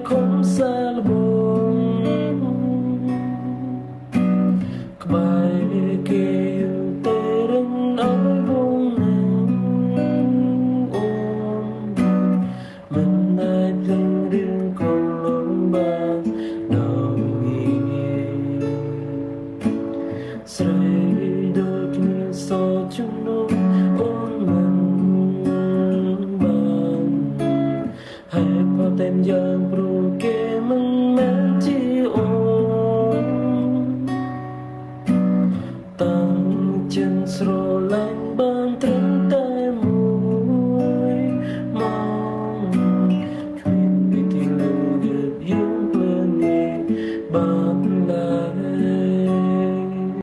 ខំសាឡបងក្បែរគេតែរឹងអើយបងណាអូនមិនអាចលឹងរឿងកូនលងបានដល់ងារស្រីដូចគ្នាសជំនុំអូនមិនបានហើយพอเต็มយ៉ាងព្រោះគេមិនមែនជាអូនតាំងចិត្តស្រឡាញ់បានត្រឹមតែមួយម៉ោងគ្មានវិធីលើកយើងព្រលឹងនេះបាត់ឡើ